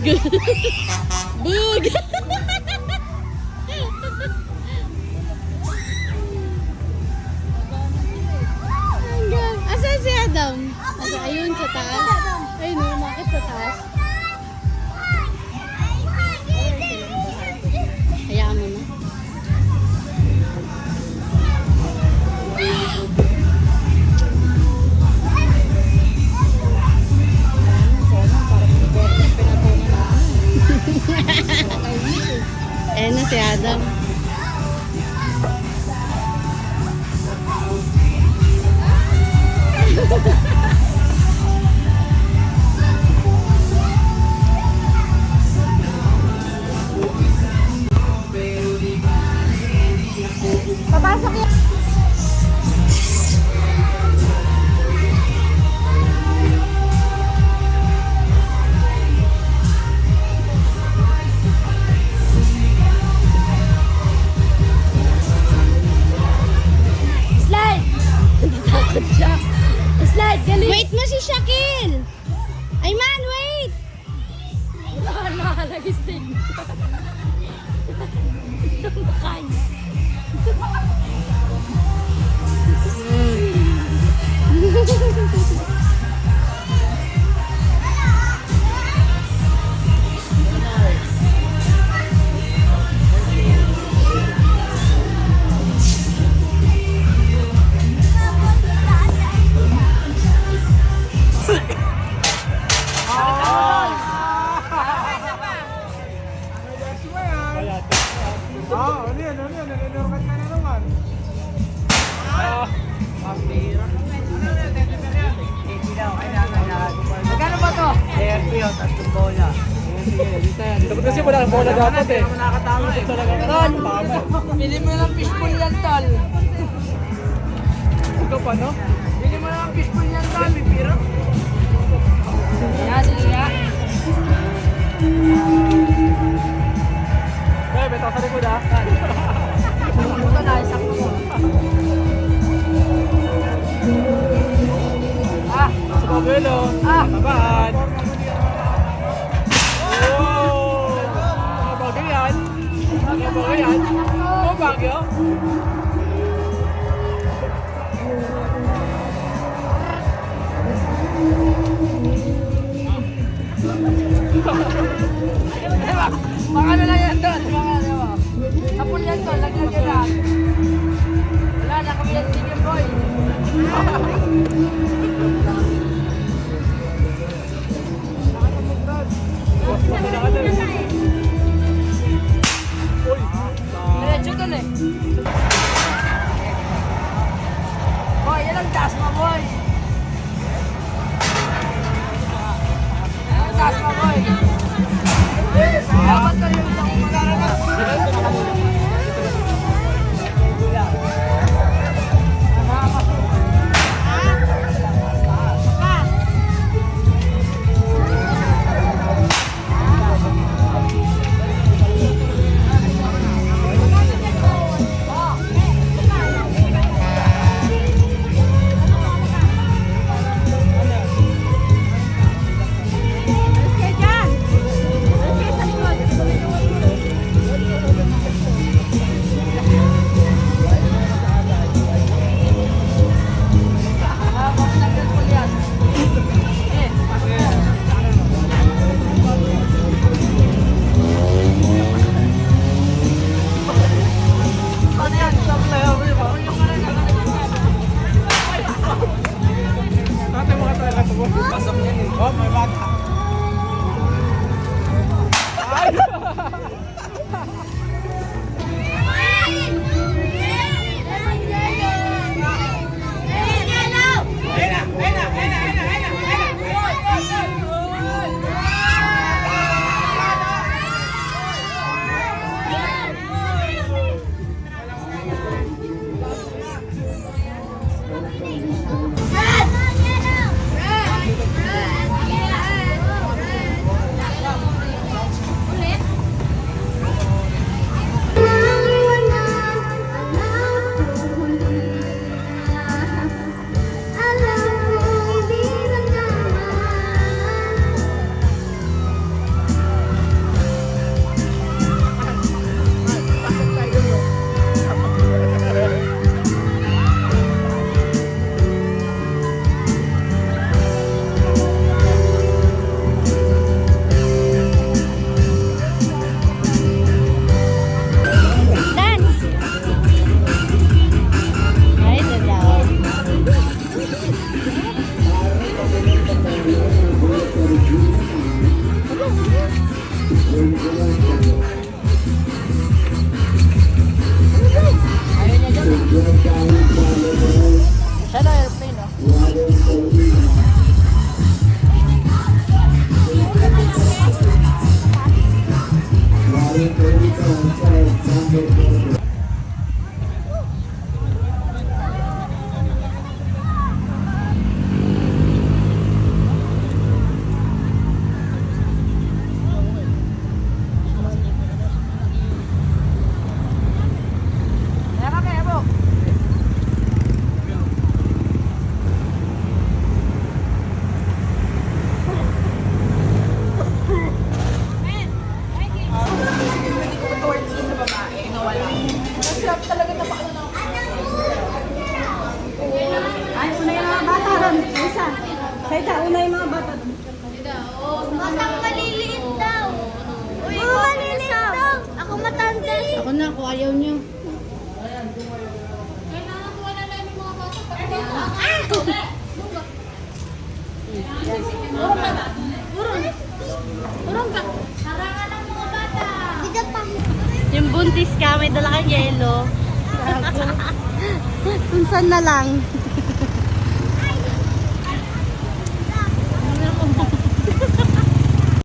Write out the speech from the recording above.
Bug! Asan si Adam? Ayun sa taas. Ayun, umakit sa taas. Hayaan mo na. Ayan na si Adam. Papasok yan. Slide! Takot siya. Slide, galing! Wait mo si Shakil! Ayman, wait! Nakagising. Ano yan? Nanunurkan ka na naman. Magkano ba to? Tatlong bola. Dapat kasi wala bola dapat eh. Nakakatama eh. Tol, pili mo lang fishbowl yan, tol. Ikaw pa no? Pili mo lang fishbowl yan, tol. Pipiro. Sige nga. Bebe, ito sa likod ah. Ito na, isang mo. Sa Pabelo. Tabaan. Oh! Mga bagay yan. Mga bagay yan. Mga bagyo. Mga ano lang yan, tol. Mga ano ba? Kapul yan, tol. Lagyan yan na. Wala na kami yan, chicken boy. Diretso tol eh. Boy, yan ang taas mo, boy. Yan ang taas mo, boy. Dapat tol yung isang umaga. Ay, una yung mga bata ron. Isa. Saita, una yung mga bata ron. Batang maliliit daw. Uy, maliliit daw. Ako matanda. Ako na, kung ayaw niyo. Turong ka. Harangan ng mga bata. Hindi pa. Yung buntis ka, may dala kang yelo. Kung saan na lang.